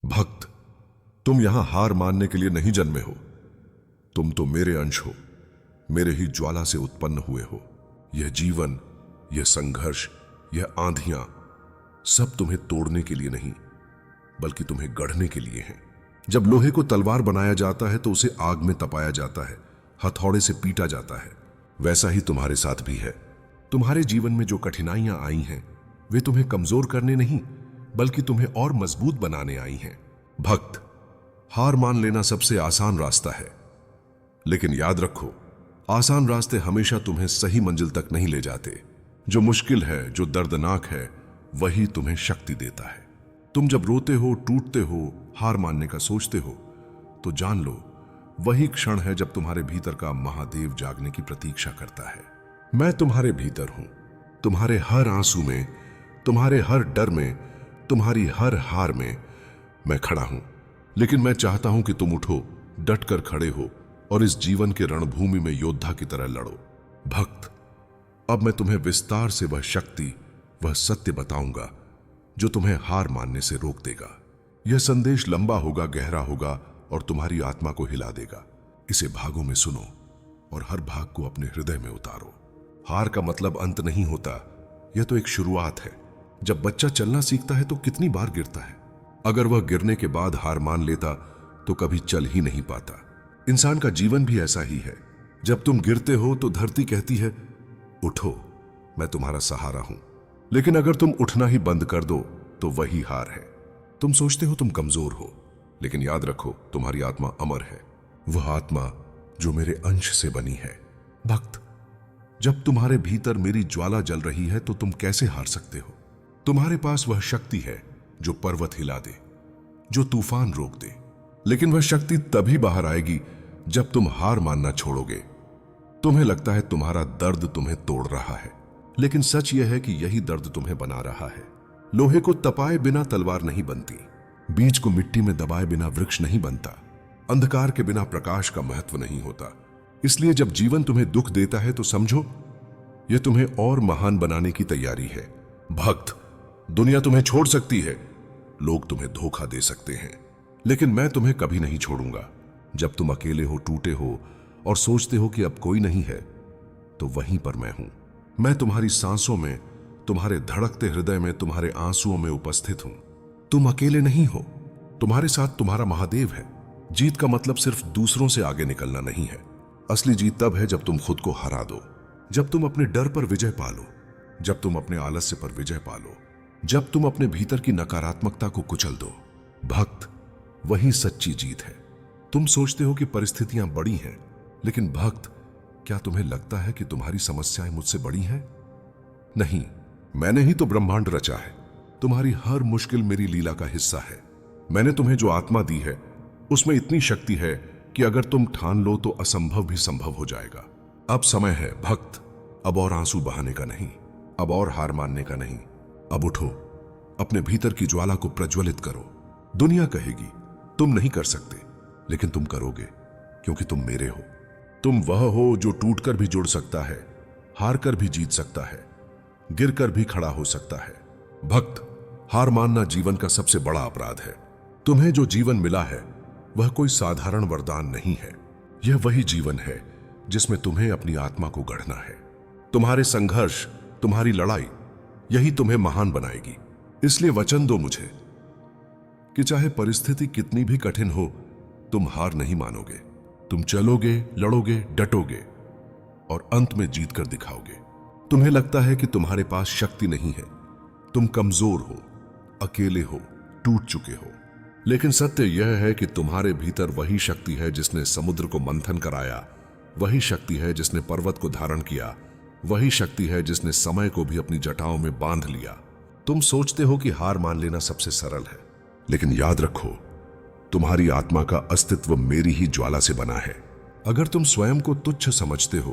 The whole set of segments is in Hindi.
भक्त, तुम यहां हार मानने के लिए नहीं जन्मे हो। तुम तो मेरे अंश हो, मेरे ही ज्वाला से उत्पन्न हुए हो। यह जीवन, यह संघर्ष, यह आंधियां सब तुम्हें तोड़ने के लिए नहीं, बल्कि तुम्हें गढ़ने के लिए हैं। जब लोहे को तलवार बनाया जाता है तो उसे आग में तपाया जाता है, हथौड़े से पीटा जाता है। वैसा ही तुम्हारे साथ भी है। तुम्हारे जीवन में जो कठिनाइयां आई हैं, वे तुम्हें कमजोर करने नहीं, बल्कि तुम्हें और मजबूत बनाने आई हैं। भक्त, हार मान लेना सबसे आसान रास्ता है, लेकिन याद रखो, आसान रास्ते हमेशा तुम्हें सही मंजिल तक नहीं ले जाते। जो मुश्किल है, जो दर्दनाक है, वही तुम्हें शक्ति देता है। तुम जब रोते हो, टूटते हो, हार मानने का सोचते हो, तो जान लो, वही क्षण है जब तुम्हारे भीतर का महादेव जागने की प्रतीक्षा करता है। मैं तुम्हारे भीतर हूं, तुम्हारे हर आंसू में, तुम्हारे हर डर में, तुम्हारी हर हार में मैं खड़ा हूं। लेकिन मैं चाहता हूं कि तुम उठो, डटकर खड़े हो और इस जीवन के रणभूमि में योद्धा की तरह लड़ो। भक्त, अब मैं तुम्हें विस्तार से वह शक्ति, वह सत्य बताऊंगा जो तुम्हें हार मानने से रोक देगा। यह संदेश लंबा होगा, गहरा होगा और तुम्हारी आत्मा को हिला देगा। इसे भागों में सुनो और हर भाग को अपने हृदय में उतारो। हार का मतलब अंत नहीं होता, यह तो एक शुरुआत है। जब बच्चा चलना सीखता है तो कितनी बार गिरता है। अगर वह गिरने के बाद हार मान लेता तो कभी चल ही नहीं पाता। इंसान का जीवन भी ऐसा ही है। जब तुम गिरते हो तो धरती कहती है, उठो, मैं तुम्हारा सहारा हूं। लेकिन अगर तुम उठना ही बंद कर दो तो वही हार है। तुम सोचते हो तुम कमजोर हो, लेकिन याद रखो, तुम्हारी आत्मा अमर है, वह आत्मा जो मेरे अंश से बनी है। भक्त, जब तुम्हारे भीतर मेरी ज्वाला जल रही है तो तुम कैसे हार सकते हो? तुम्हारे पास वह शक्ति है जो पर्वत हिला दे, जो तूफान रोक दे। लेकिन वह शक्ति तभी बाहर आएगी जब तुम हार मानना छोड़ोगे। तुम्हें लगता है तुम्हारा दर्द तुम्हें तोड़ रहा है, लेकिन सच यह है कि यही दर्द तुम्हें बना रहा है। लोहे को तपाए बिना तलवार नहीं बनती, बीज को मिट्टी में दबाए बिना वृक्ष नहीं बनता, अंधकार के बिना प्रकाश का महत्व नहीं होता। इसलिए जब जीवन तुम्हें दुख देता है तो समझो, यह तुम्हें और महान बनाने की तैयारी है। भक्त, दुनिया तुम्हें छोड़ सकती है, लोग तुम्हें धोखा दे सकते हैं, लेकिन मैं तुम्हें कभी नहीं छोड़ूंगा। जब तुम अकेले हो, टूटे हो और सोचते हो कि अब कोई नहीं है, तो वहीं पर मैं हूं। मैं तुम्हारी सांसों में, तुम्हारे धड़कते हृदय में, तुम्हारे आंसुओं में उपस्थित हूं। तुम अकेले नहीं हो, तुम्हारे साथ तुम्हारा महादेव है। जीत का मतलब सिर्फ दूसरों से आगे निकलना नहीं है। असली जीत तब है जब तुम खुद को हरा दो, जब तुम अपने डर पर विजय पालो, जब तुम अपने आलस्य पर विजय पालो, जब तुम अपने भीतर की नकारात्मकता को कुचल दो। भक्त, वही सच्ची जीत है। तुम सोचते हो कि परिस्थितियां बड़ी हैं, लेकिन भक्त, क्या तुम्हें लगता है कि तुम्हारी समस्याएं मुझसे बड़ी हैं? नहीं, मैंने ही तो ब्रह्मांड रचा है। तुम्हारी हर मुश्किल मेरी लीला का हिस्सा है। मैंने तुम्हें जो आत्मा दी है, उसमें इतनी शक्ति है कि अगर तुम ठान लो तो असंभव भी संभव हो जाएगा। अब समय है भक्त, अब और आंसू बहाने का नहीं, अब और हार मानने का नहीं। अब उठो, अपने भीतर की ज्वाला को प्रज्वलित करो। दुनिया कहेगी तुम नहीं कर सकते, लेकिन तुम करोगे, क्योंकि तुम मेरे हो। तुम वह हो जो टूटकर भी जुड़ सकता है, हार कर भी जीत सकता है, गिर कर भी खड़ा हो सकता है। भक्त, हार मानना जीवन का सबसे बड़ा अपराध है। तुम्हें जो जीवन मिला है वह कोई साधारण वरदान नहीं है। यह वही जीवन है जिसमें तुम्हें अपनी आत्मा को गढ़ना है। तुम्हारे संघर्ष, तुम्हारी लड़ाई, यही तुम्हें महान बनाएगी। इसलिए वचन दो मुझे कि चाहे परिस्थिति कितनी भी कठिन हो, तुम हार नहीं मानोगे। तुम चलोगे, लड़ोगे, डटोगे और अंत में जीत कर दिखाओगे। तुम्हें लगता है कि तुम्हारे पास शक्ति नहीं है, तुम कमजोर हो, अकेले हो, टूट चुके हो, लेकिन सत्य यह है कि तुम्हारे भीतर वही शक्ति है जिसने समुद्र को मंथन कराया, वही शक्ति है जिसने पर्वत को धारण किया, वही शक्ति है जिसने समय को भी अपनी जटाओं में बांध लिया। तुम सोचते हो कि हार मान लेना सबसे सरल है, लेकिन याद रखो, तुम्हारी आत्मा का अस्तित्व मेरी ही ज्वाला से बना है। अगर तुम स्वयं को तुच्छ समझते हो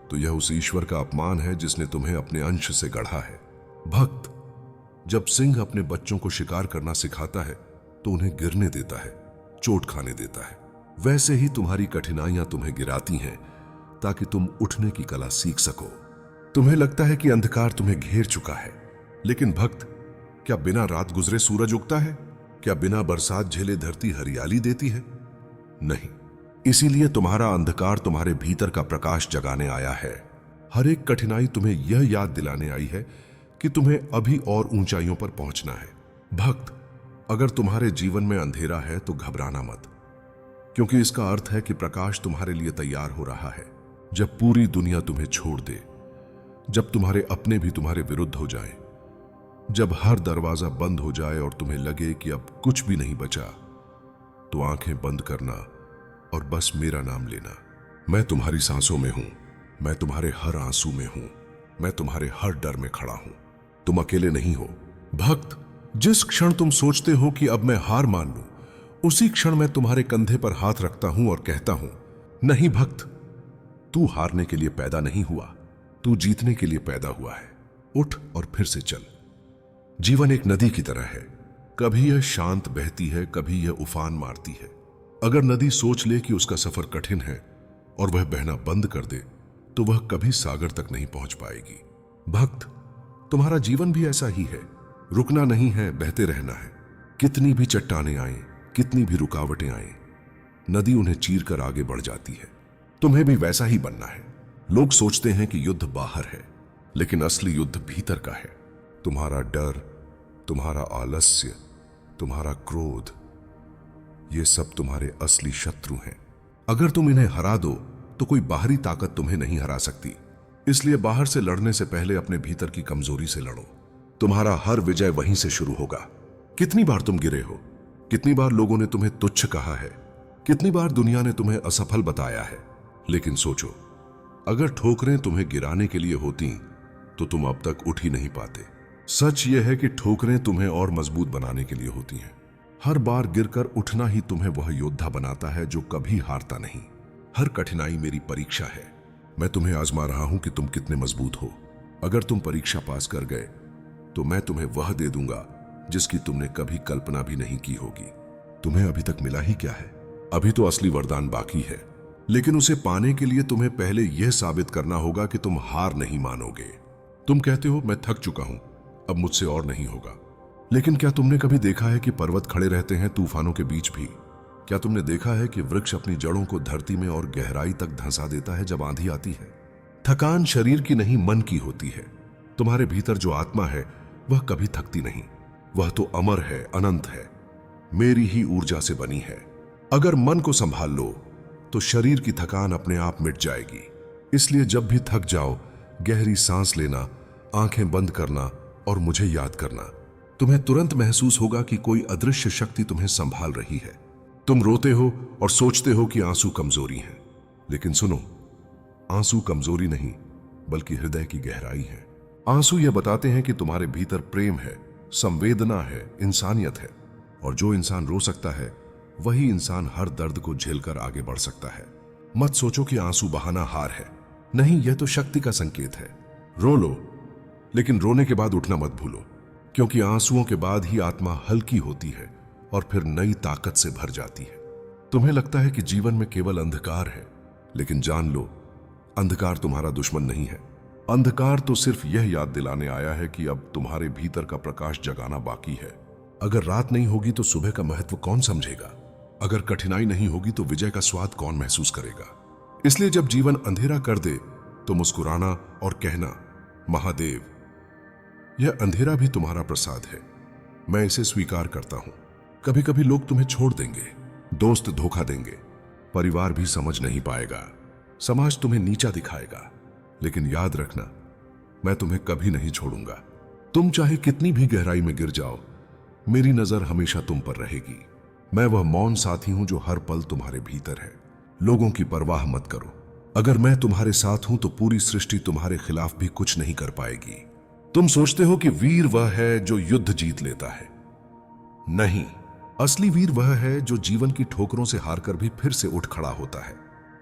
तो यह उस ईश्वर का अपमान है जिसने तुम्हें अपने अंश से गढ़ा है। भक्त, जब सिंह अपने बच्चों को शिकार करना सिखाता है तो उन्हें गिरने देता है, चोट खाने देता है। वैसे ही तुम्हारी कठिनाइयां तुम्हें गिराती हैं ताकि तुम उठने की कला सीख सको। तुम्हें लगता है कि अंधकार तुम्हें घेर चुका है, लेकिन भक्त, क्या बिना रात गुजरे सूरज उगता है? क्या बिना बरसात झेले धरती हरियाली देती है? नहीं। इसीलिए तुम्हारा अंधकार तुम्हारे भीतर का प्रकाश जगाने आया है। हर एक कठिनाई तुम्हें यह याद दिलाने आई है कि तुम्हें अभी और ऊंचाइयों पर पहुंचना है। भक्त, अगर तुम्हारे जीवन में अंधेरा है तो घबराना मत, क्योंकि इसका अर्थ है कि प्रकाश तुम्हारे लिए तैयार हो रहा है। जब पूरी दुनिया तुम्हें छोड़ दे, जब तुम्हारे अपने भी तुम्हारे विरुद्ध हो जाएं, जब हर दरवाजा बंद हो जाए और तुम्हें लगे कि अब कुछ भी नहीं बचा, तो आंखें बंद करना और बस मेरा नाम लेना। मैं तुम्हारी सांसों में हूं, मैं तुम्हारे हर आंसू में हूं, मैं तुम्हारे हर डर में खड़ा हूं। तुम अकेले नहीं हो। भक्त, जिस क्षण तुम सोचते हो कि अब मैं हार मान लूं, उसी क्षण मैं तुम्हारे कंधे पर हाथ रखता हूं और कहता हूं, नहीं भक्त, तू हारने के लिए पैदा नहीं हुआ, तू जीतने के लिए पैदा हुआ है। उठ और फिर से चल। जीवन एक नदी की तरह है, कभी यह शांत बहती है, कभी यह उफान मारती है। अगर नदी सोच ले कि उसका सफर कठिन है और वह बहना बंद कर दे, तो वह कभी सागर तक नहीं पहुंच पाएगी। भक्त, तुम्हारा जीवन भी ऐसा ही है। रुकना नहीं है, बहते रहना है। कितनी भी चट्टानें आएं, कितनी भी रुकावटें आएं, नदी उन्हें चीर कर आगे बढ़ जाती है। तुम्हें भी वैसा ही बनना है। लोग सोचते हैं कि युद्ध बाहर है, लेकिन असली युद्ध भीतर का है। तुम्हारा डर, तुम्हारा आलस्य, तुम्हारा क्रोध, ये सब तुम्हारे असली शत्रु हैं। अगर तुम इन्हें हरा दो तो कोई बाहरी ताकत तुम्हें नहीं हरा सकती। इसलिए बाहर से लड़ने से पहले अपने भीतर की कमजोरी से लड़ो। तुम्हारा हर विजय वहीं से शुरू होगा। कितनी बार तुम गिरे हो, कितनी बार लोगों ने तुम्हें तुच्छ कहा है, कितनी बार दुनिया ने तुम्हें असफल बताया है, लेकिन सोचो, अगर ठोकरें तुम्हें गिराने के लिए होती तो तुम अब तक उठ ही नहीं पाते। सच यह है कि ठोकरें तुम्हें और मजबूत बनाने के लिए होती हैं। हर बार गिरकर उठना ही तुम्हें वह योद्धा बनाता है जो कभी हारता नहीं। हर कठिनाई मेरी परीक्षा है। मैं तुम्हें आजमा रहा हूं कि तुम कितने मजबूत हो। अगर तुम परीक्षा पास कर गए तो मैं तुम्हें वह दे दूंगा जिसकी तुमने कभी कल्पना भी नहीं की होगी। तुम्हें अभी तक मिला ही क्या है? अभी तो असली वरदान बाकी है, लेकिन उसे पाने के लिए तुम्हें पहले यह साबित करना होगा कि तुम हार नहीं मानोगे। तुम कहते हो, मैं थक चुका हूं, अब मुझसे और नहीं होगा। लेकिन क्या तुमने कभी देखा है कि पर्वत खड़े रहते हैं तूफानों के बीच भी? क्या तुमने देखा है कि वृक्ष अपनी जड़ों को धरती में और गहराई तक धंसा देता है जब आंधी आती है? थकान शरीर की नहीं, मन की होती है। तुम्हारे भीतर जो आत्मा है वह कभी थकती नहीं। वह तो अमर है, अनंत है, मेरी ही ऊर्जा से बनी है। अगर मन को संभाल लो तो शरीर की थकान अपने आप मिट जाएगी। इसलिए जब भी थक जाओ, गहरी सांस लेना, आंखें बंद करना और मुझे याद करना। तुम्हें तुरंत महसूस होगा कि कोई अदृश्य शक्ति तुम्हें संभाल रही है। तुम रोते हो और सोचते हो कि आंसू कमजोरी हैं, लेकिन सुनो, आंसू कमजोरी नहीं बल्कि हृदय की गहराई है। आंसू यह बताते हैं कि तुम्हारे भीतर प्रेम है, संवेदना है, इंसानियत है। और जो इंसान रो सकता है वही इंसान हर दर्द को झेलकर आगे बढ़ सकता है। मत सोचो कि आंसू बहाना हार है। नहीं, यह तो शक्ति का संकेत है। रो लो, लेकिन रोने के बाद उठना मत भूलो, क्योंकि आंसुओं के बाद ही आत्मा हल्की होती है और फिर नई ताकत से भर जाती है। तुम्हें लगता है कि जीवन में केवल अंधकार है, लेकिन जान लो, अंधकार तुम्हारा दुश्मन नहीं है। अंधकार तो सिर्फ यह याद दिलाने आया है कि अब तुम्हारे भीतर का प्रकाश जगाना बाकी है। अगर रात नहीं होगी तो सुबह का महत्व कौन समझेगा? अगर कठिनाई नहीं होगी तो विजय का स्वाद कौन महसूस करेगा? इसलिए जब जीवन अंधेरा कर दे तो मुस्कुराना और कहना, महादेव, यह अंधेरा भी तुम्हारा प्रसाद है, मैं इसे स्वीकार करता हूं। कभी कभी लोग तुम्हें छोड़ देंगे, दोस्त धोखा देंगे, परिवार भी समझ नहीं पाएगा, समाज तुम्हें नीचा दिखाएगा, लेकिन याद रखना, मैं तुम्हें कभी नहीं छोड़ूंगा। तुम चाहे कितनी भी गहराई में गिर जाओ, मेरी नजर हमेशा तुम पर रहेगी। मैं वह मौन साथी हूं जो हर पल तुम्हारे भीतर है। लोगों की परवाह मत करो। अगर मैं तुम्हारे साथ हूं तो पूरी सृष्टि तुम्हारे खिलाफ भी कुछ नहीं कर पाएगी। तुम सोचते हो कि वीर वह है जो युद्ध जीत लेता है। नहीं, असली वीर वह है जो जीवन की ठोकरों से हारकर भी फिर से उठ खड़ा होता है।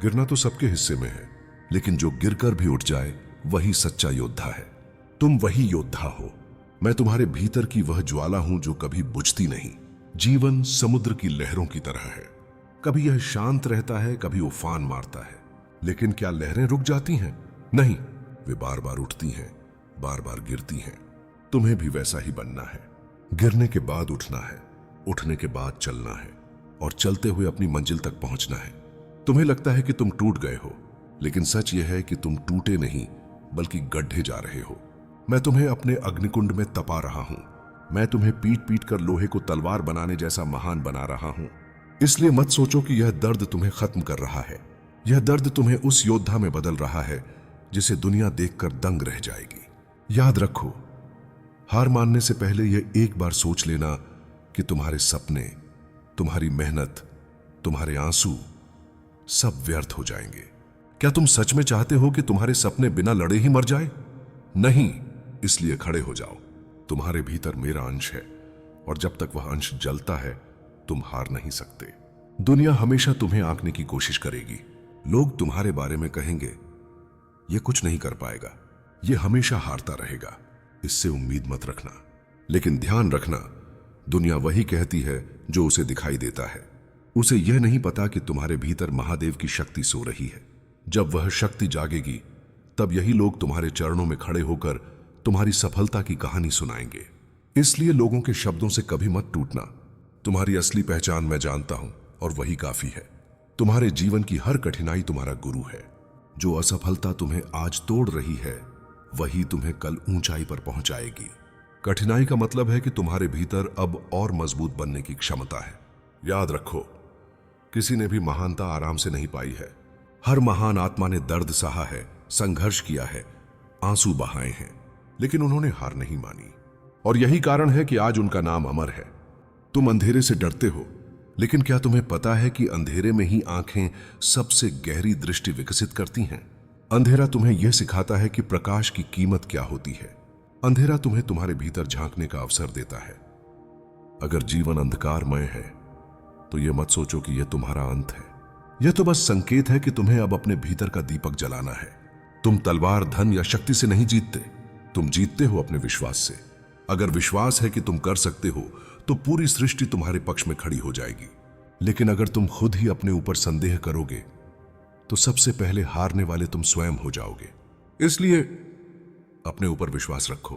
गिरना तो सबके हिस्से में है, लेकिन जो गिरकर भी उठ जाए वही सच्चा योद्धा है। तुम वही योद्धा हो। मैं तुम्हारे भीतर की वह ज्वाला हूं जो कभी बुझती नहीं। जीवन समुद्र की लहरों की तरह है, कभी यह शांत रहता है, कभी उफान मारता है। लेकिन क्या लहरें रुक जाती हैं? नहीं, वे बार बार उठती हैं, बार बार गिरती हैं। तुम्हें भी वैसा ही बनना है। गिरने के बाद उठना है, उठने के बाद चलना है और चलते हुए अपनी मंजिल तक पहुंचना है। तुम्हें लगता है कि तुम टूट गए हो, लेकिन सच यह है कि तुम टूटे नहीं बल्कि गड्ढे जा रहे हो। मैं तुम्हें अपने अग्निकुंड में तपा रहा हूं। मैं तुम्हें पीट पीट कर लोहे को तलवार बनाने जैसा महान बना रहा हूं। इसलिए मत सोचो कि यह दर्द तुम्हें खत्म कर रहा है। यह दर्द तुम्हें उस योद्धा में बदल रहा है जिसे दुनिया देखकर दंग रह जाएगी। याद रखो, हार मानने से पहले यह एक बार सोच लेना कि तुम्हारे सपने, तुम्हारी मेहनत, तुम्हारे आंसू सब व्यर्थ हो जाएंगे। क्या तुम सच में चाहते हो कि तुम्हारे सपने बिना लड़े ही मर जाए? नहीं, इसलिए खड़े हो जाओ। तुम्हारे भीतर मेरा अंश है और जब तक वह अंश जलता है तुम हार नहीं सकते। दुनिया हमेशा तुम्हें आंकने की कोशिश करेगी। लोग तुम्हारे बारे में कहेंगे, यह कुछ नहीं कर पाएगा, यह हमेशा हारता रहेगा। इससे उम्मीद मत रखना। लेकिन ध्यान रखना, दुनिया वही कहती है जो उसे दिखाई देता है। उसे यह नहीं पता कि तुम्हारे भीतर महादेव की शक्ति सो रही है। जब वह शक्ति जागेगी तब यही लोग तुम्हारे चरणों में खड़े होकर तुम्हारी सफलता की कहानी सुनाएंगे। इसलिए लोगों के शब्दों से कभी मत टूटना। तुम्हारी असली पहचान मैं जानता हूं और वही काफी है। तुम्हारे जीवन की हर कठिनाई तुम्हारा गुरु है। जो असफलता तुम्हें आज तोड़ रही है वही तुम्हें कल ऊंचाई पर पहुंचाएगी। कठिनाई का मतलब है कि तुम्हारे भीतर अब और मजबूत बनने की क्षमता है। याद रखो, किसी ने भी महानता आराम से नहीं पाई है। हर महान आत्मा ने दर्द सहा है, संघर्ष किया है, आंसू बहाए हैं, लेकिन उन्होंने हार नहीं मानी। और यही कारण है कि आज उनका नाम अमर है। तुम अंधेरे से डरते हो, लेकिन क्या तुम्हें पता है कि अंधेरे में ही आंखें सबसे गहरी दृष्टि विकसित करती हैं? अंधेरा तुम्हें यह सिखाता है कि प्रकाश की कीमत क्या होती है। अंधेरा तुम्हें तुम्हारे भीतर झांकने का अवसर देता है। अगर जीवन अंधकारमय है तो यह मत सोचो कि यह तुम्हारा अंत है। यह तो बस संकेत है कि तुम्हें अब अपने भीतर का दीपक जलाना है। तुम तलवार, धन या शक्ति से नहीं जीतते, तुम जीतते हो अपने विश्वास से। अगर विश्वास है कि तुम कर सकते हो तो पूरी सृष्टि तुम्हारे पक्ष में खड़ी हो जाएगी। लेकिन अगर तुम खुद ही अपने ऊपर संदेह करोगे तो सबसे पहले हारने वाले तुम स्वयं हो जाओगे। इसलिए अपने ऊपर विश्वास रखो,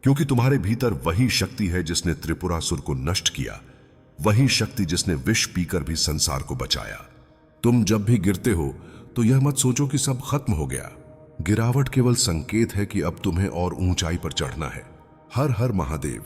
क्योंकि तुम्हारे भीतर वही शक्ति है जिसने त्रिपुरासुर को नष्ट किया, वही शक्ति जिसने विष पीकर भी संसार को बचाया। तुम जब भी गिरते हो तो यह मत सोचो कि सब खत्म हो गया। गिरावट केवल संकेत है कि अब तुम्हें और ऊंचाई पर चढ़ना है। हर हर महादेव।